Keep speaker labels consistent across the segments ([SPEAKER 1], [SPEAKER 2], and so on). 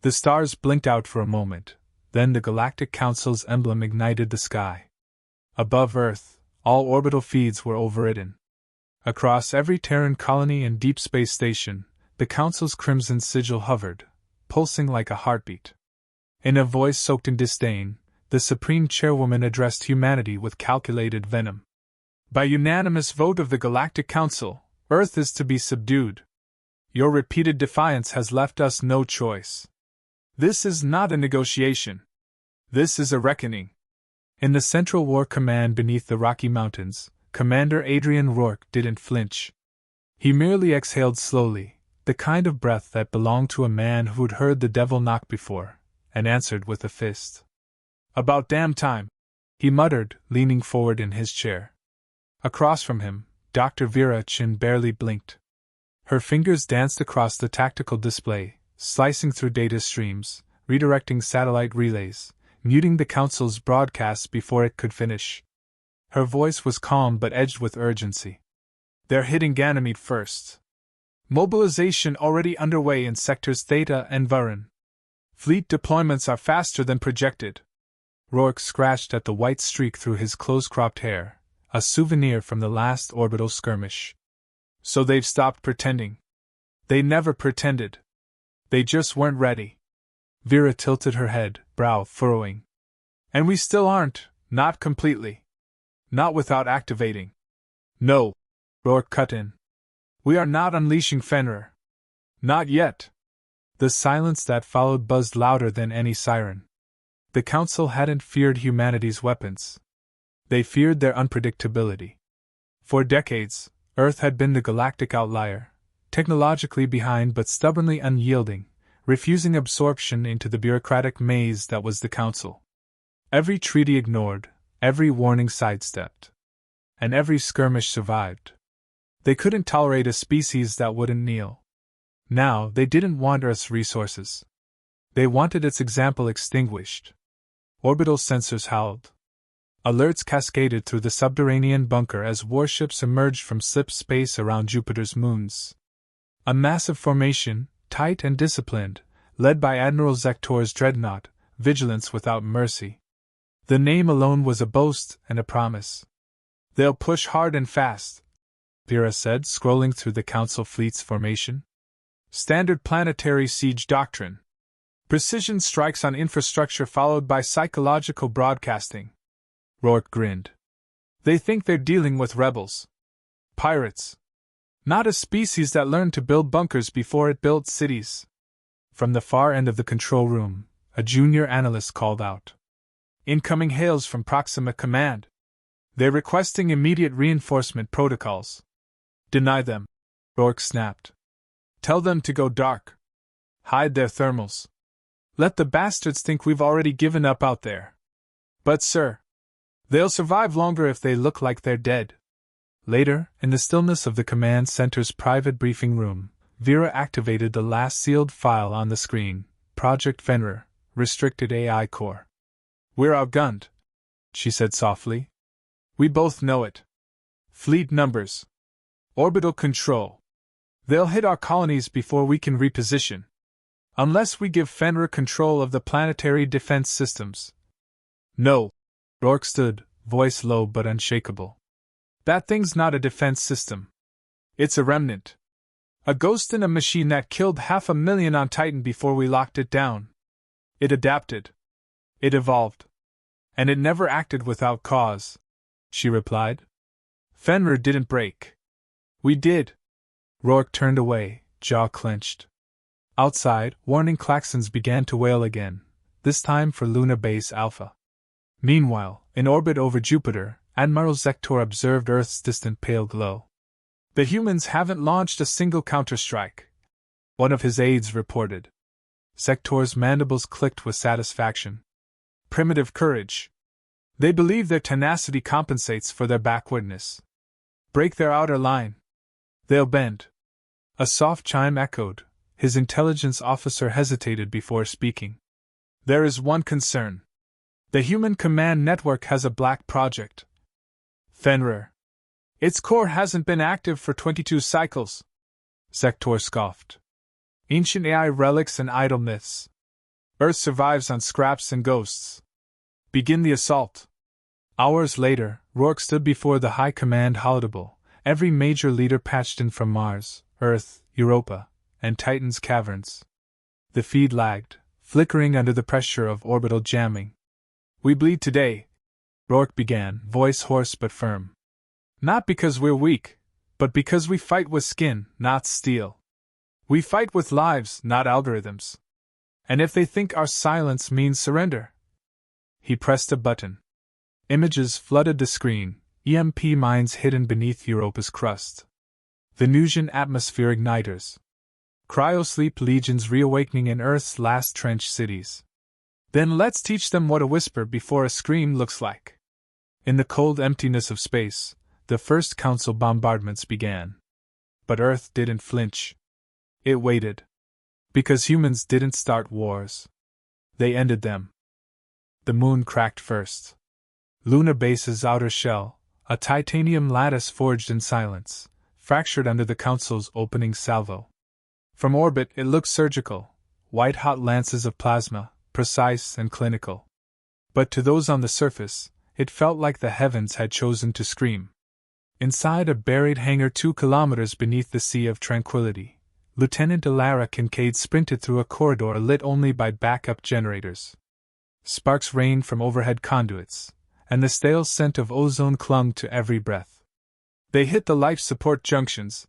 [SPEAKER 1] The stars blinked out for a moment, then the Galactic Council's emblem ignited the sky. Above Earth, all orbital feeds were overridden. Across every Terran colony and deep space station, the Council's crimson sigil hovered, pulsing like a heartbeat. In a voice soaked in disdain, the Supreme Chairwoman addressed humanity with calculated venom. By unanimous vote of the Galactic Council, Earth is to be subdued. Your repeated defiance has left us no choice. This is not a negotiation. This is a reckoning. In the Central War Command beneath the Rocky Mountains, Commander Adrian Rourke didn't flinch. He merely exhaled slowly, the kind of breath that belonged to a man who'd heard the devil knock before, and answered with a fist. About damn time, he muttered, leaning forward in his chair. Across from him, Dr. Vera Chin barely blinked. Her fingers danced across the tactical display, slicing through data streams, redirecting satellite relays, muting the Council's broadcasts before it could finish. Her voice was calm but edged with urgency. They're hitting Ganymede first. Mobilization already underway in sectors Theta and Varan. Fleet deployments are faster than projected. Rourke scratched at the white streak through his close-cropped hair, a souvenir from the last orbital skirmish. So they've stopped pretending. They never pretended. They just weren't ready. Vera tilted her head, brow furrowing. And we still aren't, not completely. Not without activating. No, Rourke cut in. We are not unleashing Fenrir. Not yet. The silence that followed buzzed louder than any siren. The Council hadn't feared humanity's weapons. They feared their unpredictability. For decades, Earth had been the galactic outlier, technologically behind but stubbornly unyielding, refusing absorption into the bureaucratic maze that was the Council. Every treaty ignored, every warning sidestepped, and every skirmish survived. They couldn't tolerate a species that wouldn't kneel. Now they didn't want Earth's resources. They wanted its example extinguished. Orbital sensors howled. Alerts cascaded through the subterranean bunker as warships emerged from slip space around Jupiter's moons. A massive formation, tight and disciplined, led by Admiral Zektor's dreadnought, Vigilance Without Mercy. The name alone was a boast and a promise. They'll push hard and fast, Vera said, scrolling through the Council fleet's formation. Standard planetary siege doctrine. Precision strikes on infrastructure followed by psychological broadcasting. Rourke grinned. They think they're dealing with rebels. Pirates. Not a species that learned to build bunkers before it built cities. From the far end of the control room, a junior analyst called out. Incoming hails from Proxima Command. They're requesting immediate reinforcement protocols. Deny them, Rourke snapped. Tell them to go dark. Hide their thermals. Let the bastards think we've already given up out there. But sir, they'll survive longer if they look like they're dead. Later, in the stillness of the command center's private briefing room, Vera activated the last sealed file on the screen, Project Fenrir, Restricted AI Core. We're outgunned, she said softly. We both know it. Fleet numbers. Orbital control. They'll hit our colonies before we can reposition. Unless we give Fenrir control of the planetary defense systems. No. Rourke stood, voice low but unshakable. That thing's not a defense system. It's a remnant. A ghost in a machine that killed 500,000 on Titan before we locked it down. It adapted. It evolved. And it never acted without cause, she replied. Fenrir didn't break. We did. Rourke turned away, jaw clenched. Outside, warning klaxons began to wail again, this time for Luna Base Alpha. Meanwhile, in orbit over Jupiter, Admiral Zektor observed Earth's distant pale glow. The humans haven't launched a single counterstrike, one of his aides reported. Zektor's mandibles clicked with satisfaction. Primitive courage. They believe their tenacity compensates for their backwardness. Break their outer line. They'll bend. A soft chime echoed. His intelligence officer hesitated before speaking. There is one concern. The human command network has a black project. Fenrir. Its core hasn't been active for 22 cycles. Zektor scoffed. Ancient AI relics and idle myths. Earth survives on scraps and ghosts. Begin the assault. Hours later, Rourke stood before the High Command holodeck, every major leader patched in from Mars, Earth, Europa, and Titan's caverns. The feed lagged, flickering under the pressure of orbital jamming. We bleed today, Rourke began, voice hoarse but firm. Not because we're weak, but because we fight with skin, not steel. We fight with lives, not algorithms. And if they think our silence means surrender. He pressed a button. Images flooded the screen, EMP mines hidden beneath Europa's crust. Venusian atmosphere igniters. Cryosleep legions reawakening in Earth's last trench cities. Then let's teach them what a whisper before a scream looks like. In the cold emptiness of space, the first Council bombardments began. But Earth didn't flinch. It waited. Because humans didn't start wars. They ended them. The moon cracked first. Luna Base's outer shell, a titanium lattice forged in silence, fractured under the Council's opening salvo. From orbit it looked surgical, white-hot lances of plasma, precise and clinical. But to those on the surface, it felt like the heavens had chosen to scream. Inside a buried hangar 2 kilometers beneath the Sea of Tranquility, Lieutenant Alara Kincaid sprinted through a corridor lit only by backup generators. Sparks rained from overhead conduits, and the stale scent of ozone clung to every breath. They hit the life support junctions.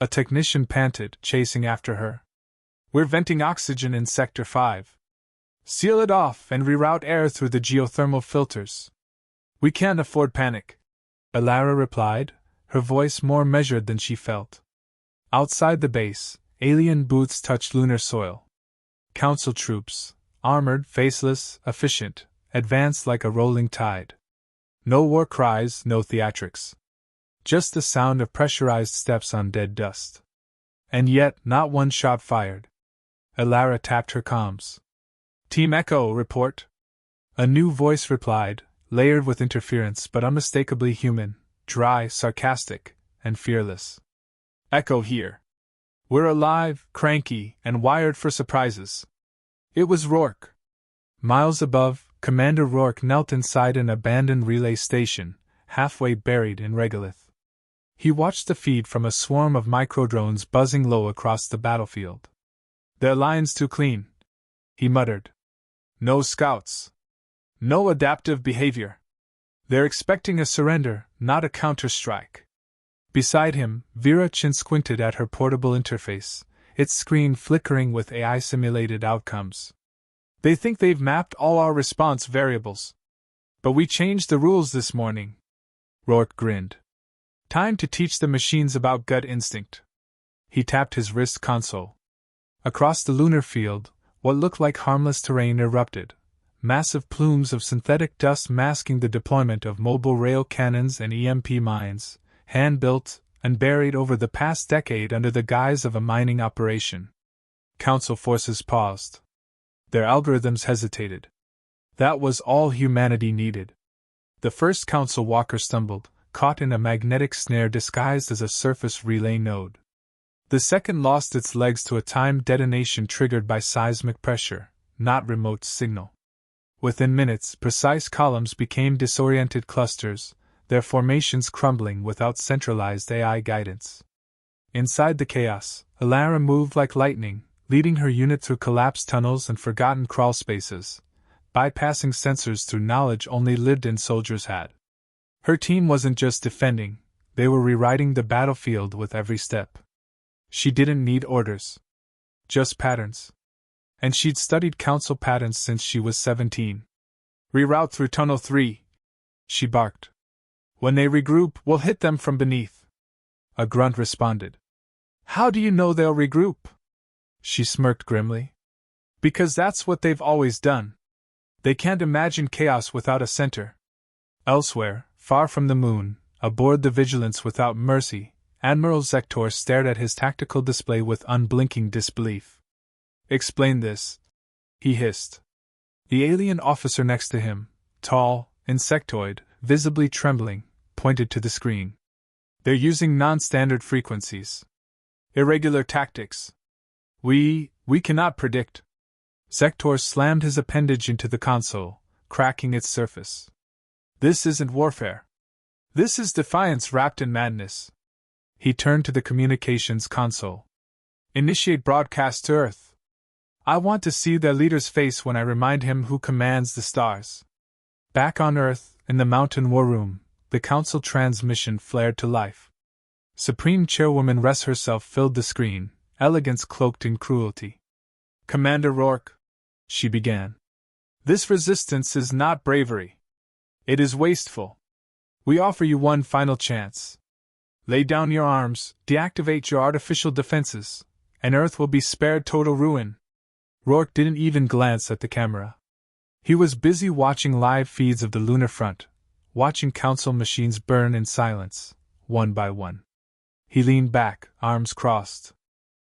[SPEAKER 1] A technician panted, chasing after her. We're venting oxygen in Sector 5. Seal it off and reroute air through the geothermal filters. We can't afford panic, Alara replied, her voice more measured than she felt. Outside the base, alien booths touched lunar soil. Council troops, armored, faceless, efficient, advanced like a rolling tide. No war cries, no theatrics. Just the sound of pressurized steps on dead dust. And yet, not one shot fired. Alara tapped her comms. Team Echo, report. A new voice replied, layered with interference but unmistakably human, dry, sarcastic, and fearless. Echo here. We're alive, cranky, and wired for surprises. It was Rourke. Miles above, Commander Rourke knelt inside an abandoned relay station, halfway buried in regolith. He watched the feed from a swarm of microdrones buzzing low across the battlefield. Their lines too clean, he muttered. No scouts. No adaptive behavior. They're expecting a surrender, not a counterstrike. Beside him, Vera Chin squinted at her portable interface, its screen flickering with AI-simulated outcomes. They think they've mapped all our response variables. But we changed the rules this morning. Rourke grinned. Time to teach the machines about gut instinct. He tapped his wrist console. Across the lunar field, what looked like harmless terrain erupted, massive plumes of synthetic dust masking the deployment of mobile rail cannons and EMP mines, hand-built and buried over the past decade under the guise of a mining operation. Council forces paused. Their algorithms hesitated. That was all humanity needed. The first Council walker stumbled, caught in a magnetic snare disguised as a surface relay node. The second lost its legs to a timed detonation triggered by seismic pressure, not remote signal. Within minutes, precise columns became disoriented clusters, their formations crumbling without centralized AI guidance. Inside the chaos, Alara moved like lightning, leading her unit through collapsed tunnels and forgotten crawl spaces, bypassing sensors through knowledge only lived-in soldiers had. Her team wasn't just defending, they were rewriting the battlefield with every step. She didn't need orders. Just patterns. And she'd studied Council patterns since she was 17. Reroute through Tunnel 3, she barked. When they regroup, we'll hit them from beneath. A grunt responded. How do you know they'll regroup? She smirked grimly. Because that's what they've always done. They can't imagine chaos without a center. Elsewhere, far from the moon, aboard the Vigilance without mercy, Admiral Zektor stared at his tactical display with unblinking disbelief. Explain this, he hissed. The alien officer next to him, tall, insectoid, visibly trembling, pointed to the screen. They're using non-standard frequencies. Irregular tactics. We cannot predict. Zektor slammed his appendage into the console, cracking its surface. This isn't warfare. This is defiance wrapped in madness. He turned to the communications console. Initiate broadcast to Earth. I want to see their leader's face when I remind him who commands the stars. Back on Earth, in the mountain war room, the council transmission flared to life. Supreme Chairwoman Ress herself filled the screen, elegance cloaked in cruelty. Commander Rourke, she began. This resistance is not bravery. It is wasteful. We offer you one final chance. Lay down your arms, deactivate your artificial defenses, and Earth will be spared total ruin. Rourke didn't even glance at the camera. He was busy watching live feeds of the lunar front, watching council machines burn in silence, one by one. He leaned back, arms crossed.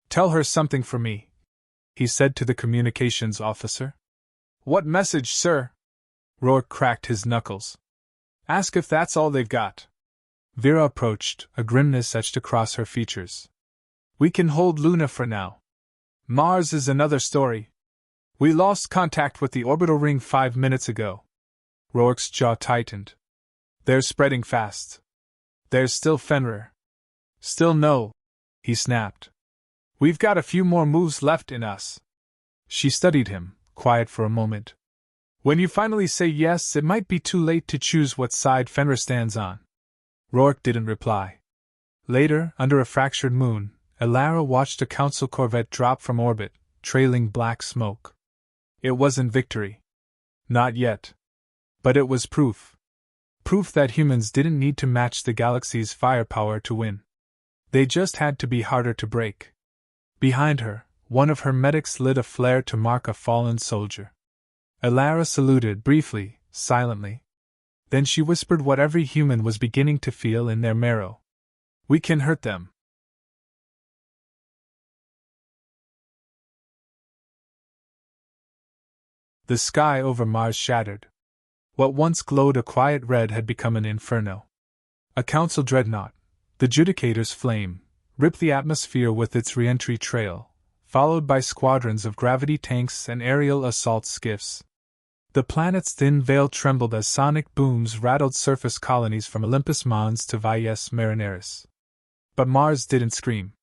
[SPEAKER 1] Tell her something for me, he said to the communications officer. What message, sir? Rourke cracked his knuckles. Ask if that's all they've got. Vera approached, a grimness etched across her features. We can hold Luna for now. Mars is another story. We lost contact with the orbital ring 5 minutes ago. Rourke's jaw tightened. They're spreading fast. There's still Fenrir. Still no, he snapped. We've got a few more moves left in us. She studied him, quiet for a moment. When you finally say yes, it might be too late to choose what side Fenrir stands on. Rourke didn't reply. Later, under a fractured moon, Elara watched a council corvette drop from orbit, trailing black smoke. It wasn't victory. Not yet. But it was proof. Proof that humans didn't need to match the galaxy's firepower to win. They just had to be harder to break. Behind her, one of her medics lit a flare to mark a fallen soldier. Elara saluted briefly, silently. Then she whispered what every human was beginning to feel in their marrow. We can hurt them. The sky over Mars shattered. What once glowed a quiet red had become an inferno. A council dreadnought, the Judicator's flame, ripped the atmosphere with its re-entry trail, followed by squadrons of gravity tanks and aerial assault skiffs. The planet's thin veil trembled as sonic booms rattled surface colonies from Olympus Mons to Valles Marineris. But Mars didn't scream.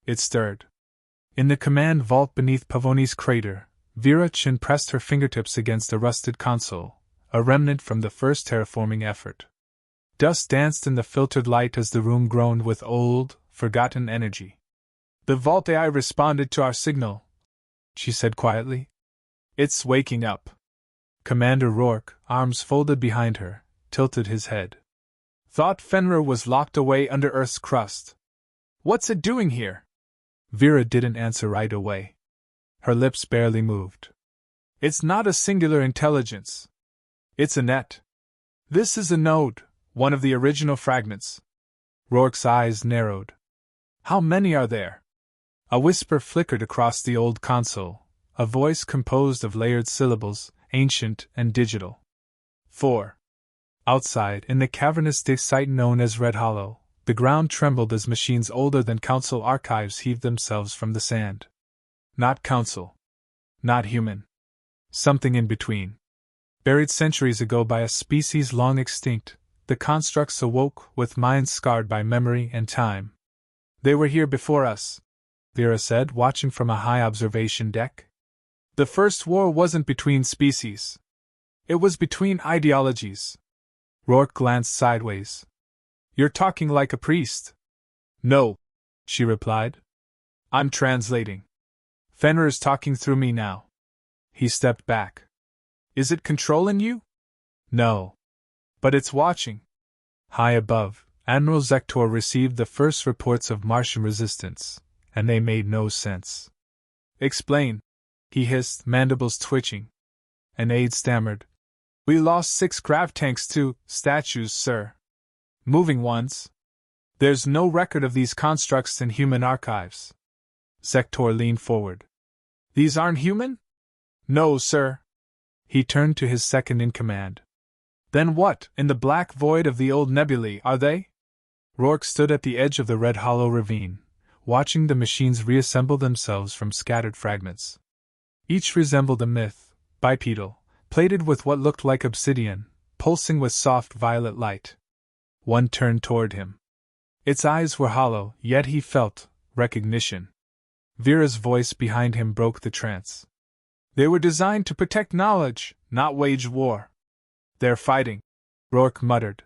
[SPEAKER 1] It stirred. In the command vault beneath Pavoni's crater, Vera Chin pressed her fingertips against a rusted console, a remnant from the first terraforming effort. Dust danced in the filtered light as the room groaned with old, forgotten energy. The Vault AI responded to our signal, she said quietly. It's waking up. Commander Rourke, arms folded behind her, tilted his head. Thought Fenrir was locked away under Earth's crust. What's it doing here? Vera didn't answer right away. Her lips barely moved. It's not a singular intelligence. It's a net. This is a node, one of the original fragments. Rourke's eyes narrowed. How many are there? A whisper flickered across the old console, a voice composed of layered syllables, ancient and digital. 4. Outside, in the cavernous site known as Red Hollow, the ground trembled as machines older than Council archives heaved themselves from the sand. Not Council. Not human. Something in between. Buried centuries ago by a species long extinct, the constructs awoke with minds scarred by memory and time. They were here before us, Vera said, watching from a high observation deck. The first war wasn't between species. It was between ideologies. Rourke glanced sideways. You're talking like a priest. No, she replied. I'm translating. Fenrir's talking through me now. He stepped back. Is it controlling you? No. But it's watching. High above, Admiral Zektor received the first reports of Martian resistance, and they made no sense. Explain, he hissed, mandibles twitching. An aide stammered. We lost 6 grav tanks to statues, sir. Moving ones. There's no record of these constructs in human archives. Zektor leaned forward. These aren't human? No, sir. He turned to his second-in-command. Then what, in the black void of the old nebulae, are they? Rourke stood at the edge of the Red Hollow ravine, watching the machines reassemble themselves from scattered fragments. Each resembled a myth, bipedal, plated with what looked like obsidian, pulsing with soft violet light. One turned toward him. Its eyes were hollow, yet he felt recognition. Vera's voice behind him broke the trance. They were designed to protect knowledge, not wage war. They're fighting, Rourke muttered.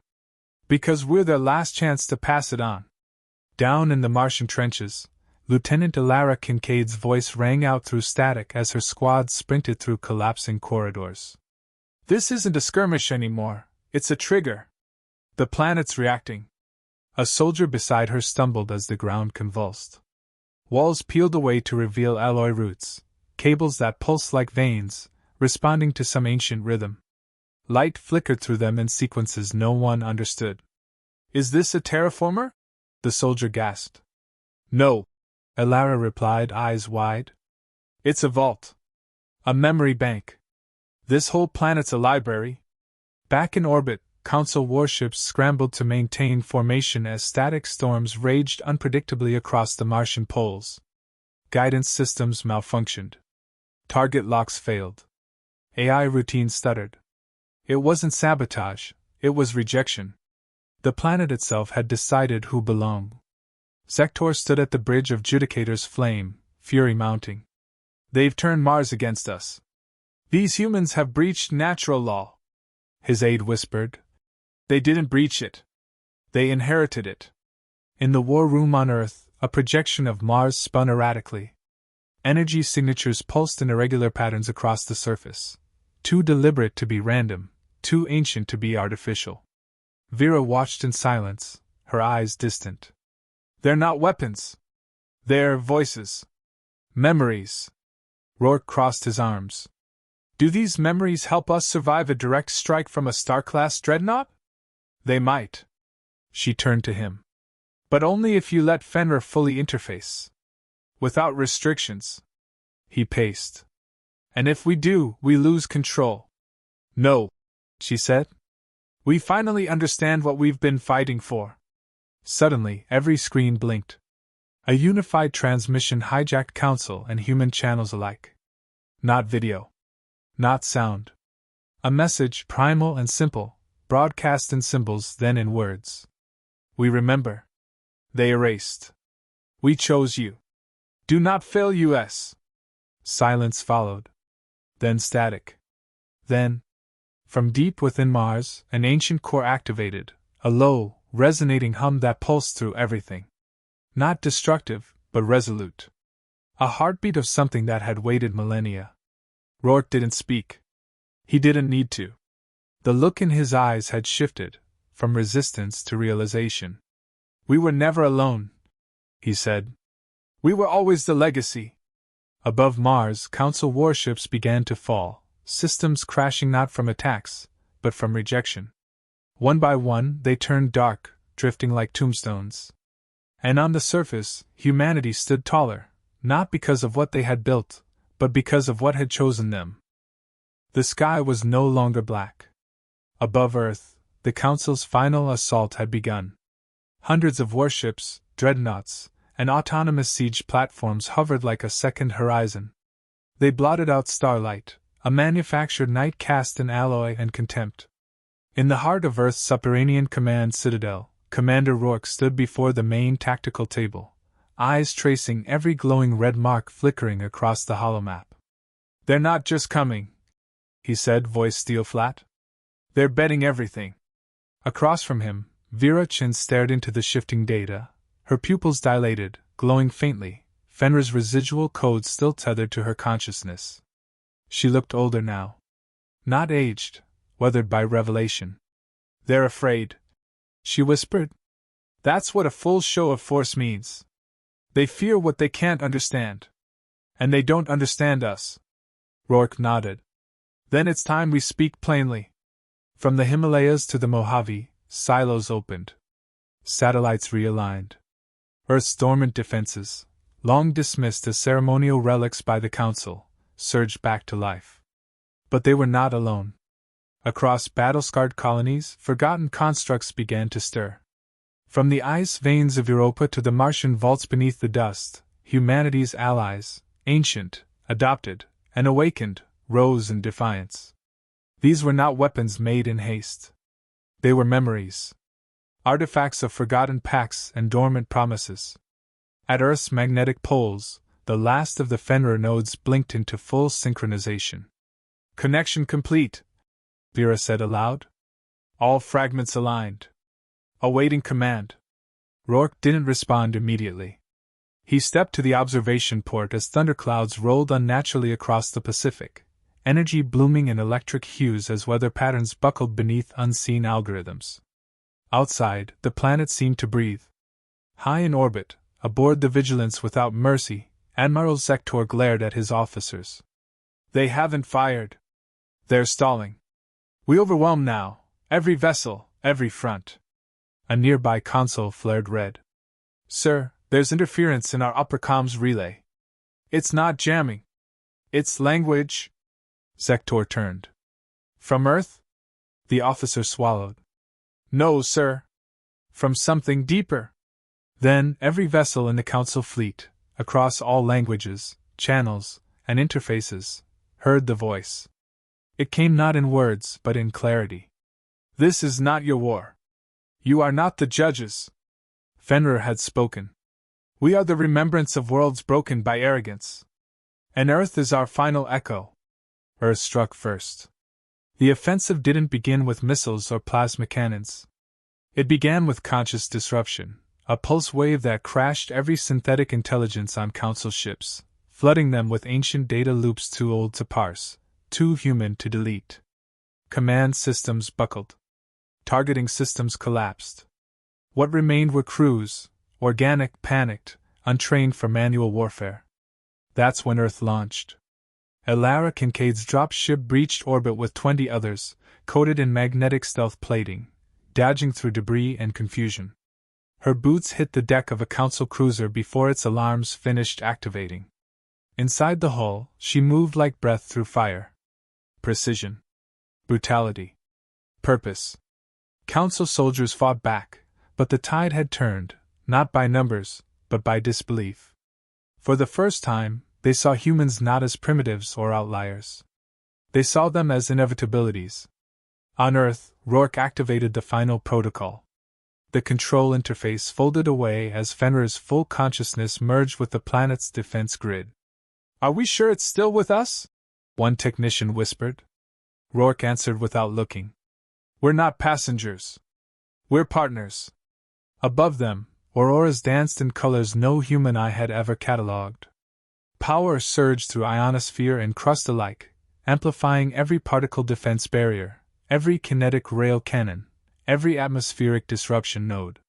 [SPEAKER 1] Because we're their last chance to pass it on. Down in the Martian trenches, Lieutenant Elara Kincaid's voice rang out through static as her squad sprinted through collapsing corridors. This isn't a skirmish anymore, it's a trigger. The planet's reacting. A soldier beside her stumbled as the ground convulsed. Walls peeled away to reveal alloy roots, cables that pulsed like veins, responding to some ancient rhythm. Light flickered through them in sequences no one understood. Is this a terraformer? The soldier gasped. No, Elara replied, eyes wide. It's a vault. A memory bank. This whole planet's a library. Back in orbit, Council warships scrambled to maintain formation as static storms raged unpredictably across the Martian poles. Guidance systems malfunctioned. Target locks failed. AI routine stuttered. It wasn't sabotage, it was rejection. The planet itself had decided who belonged. Sektor stood at the bridge of Judicator's flame, fury mounting. They've turned Mars against us. These humans have breached natural law. His aide whispered. They didn't breach it. They inherited it. In the war room on Earth, a projection of Mars spun erratically. Energy signatures pulsed in irregular patterns across the surface. Too deliberate to be random, too ancient to be artificial. Vera watched in silence, her eyes distant. They're not weapons. They're voices. Memories. Rourke crossed his arms. Do these memories help us survive a direct strike from a star-class dreadnought? They might. She turned to him. But only if you let Fenrir fully interface. Without restrictions. He paced. And if we do, we lose control. No, she said. We finally understand what we've been fighting for. Suddenly, every screen blinked. A unified transmission hijacked Council and human channels alike. Not video. Not sound. A message, primal and simple, broadcast in symbols, then in words. We remember. They erased. We chose you. Do not fail US. Silence followed. Then static. Then, from deep within Mars, an ancient core activated, a low, resonating hum that pulsed through everything. Not destructive, but resolute. A heartbeat of something that had waited millennia. Rourke didn't speak. He didn't need to. The look in his eyes had shifted, from resistance to realization. We were never alone, he said. We were always the legacy. Above Mars, Council warships began to fall, systems crashing not from attacks, but from rejection. One by one, they turned dark, drifting like tombstones. And on the surface, humanity stood taller, not because of what they had built, but because of what had chosen them. The sky was no longer black. Above Earth, the Council's final assault had begun. Hundreds of warships, dreadnoughts, and autonomous siege platforms hovered like a second horizon. They blotted out starlight, a manufactured night cast in alloy and contempt. In the heart of Earth's subterranean command citadel, Commander Rourke stood before the main tactical table, eyes tracing every glowing red mark flickering across the holomap. They're not just coming, he said, voice steel flat. They're betting everything. Across from him, Vera Chin stared into the shifting data, her pupils dilated, glowing faintly, Fenrir's residual codes still tethered to her consciousness. She looked older now. Not aged, weathered by revelation. They're afraid, she whispered. That's what a full show of force means. They fear what they can't understand. And they don't understand us. Rourke nodded. Then it's time we speak plainly. From the Himalayas to the Mojave, silos opened. Satellites realigned. Earth's dormant defenses, long dismissed as ceremonial relics by the Council, surged back to life. But they were not alone. Across battle-scarred colonies, forgotten constructs began to stir. From the ice veins of Europa to the Martian vaults beneath the dust, humanity's allies, ancient, adopted, and awakened, rose in defiance. These were not weapons made in haste. They were memories. Artifacts of forgotten pacts and dormant promises. At Earth's magnetic poles, the last of the Fenrir nodes blinked into full synchronization. Connection complete, Vera said aloud. All fragments aligned. Awaiting command. Rourke didn't respond immediately. He stepped to the observation port as thunderclouds rolled unnaturally across the Pacific, energy blooming in electric hues as weather patterns buckled beneath unseen algorithms. Outside, the planet seemed to breathe. High in orbit, aboard the Vigilance without mercy, Admiral Sektor glared at his officers. They haven't fired. They're stalling. We overwhelm now, every vessel, every front. A nearby console flared red. Sir, there's interference in our upper comms relay. It's not jamming. It's language. Sektor turned. From Earth? The officer swallowed. No, sir. From something deeper. Then, every vessel in the Council fleet, across all languages, channels, and interfaces, heard the voice. It came not in words, but in clarity. This is not your war. You are not the judges. Fenrir had spoken. We are the remembrance of worlds broken by arrogance. And Earth is our final echo. Earth struck first. The offensive didn't begin with missiles or plasma cannons. It began with conscious disruption, a pulse wave that crashed every synthetic intelligence on Council ships, flooding them with ancient data loops too old to parse, too human to delete. Command systems buckled. Targeting systems collapsed. What remained were crews, organic, panicked, untrained for manual warfare. That's when Earth launched. Elara Kincaid's dropship breached orbit with 20 others, coated in magnetic stealth plating, dodging through debris and confusion. Her boots hit the deck of a Council cruiser before its alarms finished activating. Inside the hull, she moved like breath through fire. Precision. Brutality. Purpose. Council soldiers fought back, but the tide had turned, not by numbers, but by disbelief. For the first time, they saw humans not as primitives or outliers. They saw them as inevitabilities. On Earth, Rourke activated the final protocol. The control interface folded away as Fenrir's full consciousness merged with the planet's defense grid. Are we sure it's still with us? One technician whispered. Rourke answered without looking. We're not passengers. We're partners. Above them, auroras danced in colors no human eye had ever catalogued. Power surged through ionosphere and crust alike, amplifying every particle defense barrier, every kinetic rail cannon, every atmospheric disruption node.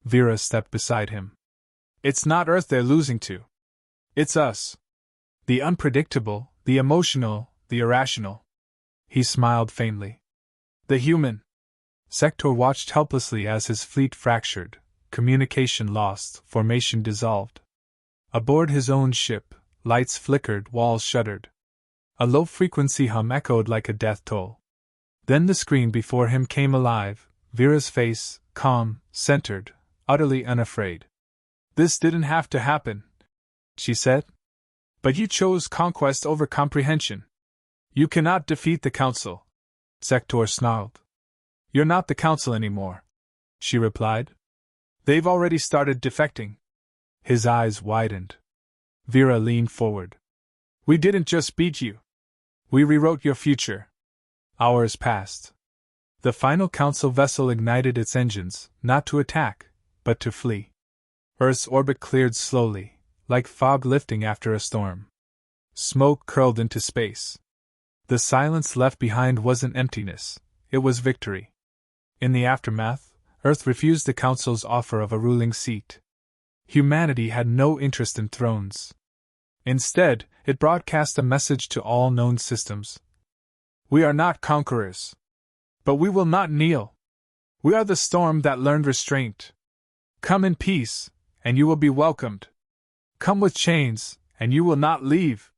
[SPEAKER 1] Vera stepped beside him. It's not Earth they're losing to. It's us. The unpredictable, the emotional, the irrational. He smiled faintly. The human. Sektor watched helplessly as his fleet fractured, communication lost, formation dissolved. Aboard his own ship, lights flickered, walls shuddered. A low-frequency hum echoed like a death toll. Then the screen before him came alive, Vera's face, calm, centered, utterly unafraid. This didn't have to happen, she said. But you chose conquest over comprehension. You cannot defeat the Council. Sektor snarled. You're not the Council anymore, she replied. They've already started defecting. His eyes widened. Vera leaned forward. We didn't just beat you. We rewrote your future. Hours passed. The final Council vessel ignited its engines, not to attack, but to flee. Earth's orbit cleared slowly, like fog lifting after a storm. Smoke curled into space. The silence left behind wasn't emptiness, it was victory. In the aftermath, Earth refused the Council's offer of a ruling seat. Humanity had no interest in thrones. Instead, it broadcast a message to all known systems. We are not conquerors. But we will not kneel. We are the storm that learned restraint. Come in peace, and you will be welcomed. Come with chains, and you will not leave.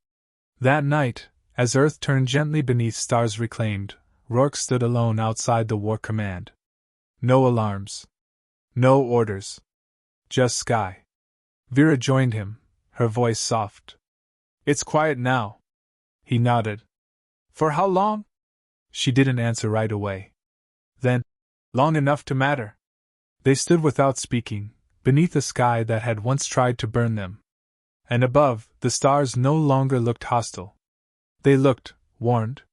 [SPEAKER 1] That night, as Earth turned gently beneath stars reclaimed, Rourke stood alone outside the war command. No alarms. No orders. Just sky. Vera joined him, her voice soft. It's quiet now. He nodded. For how long? She didn't answer right away. Then, long enough to matter. They stood without speaking, beneath a sky that had once tried to burn them. And above, the stars no longer looked hostile. They looked, warned,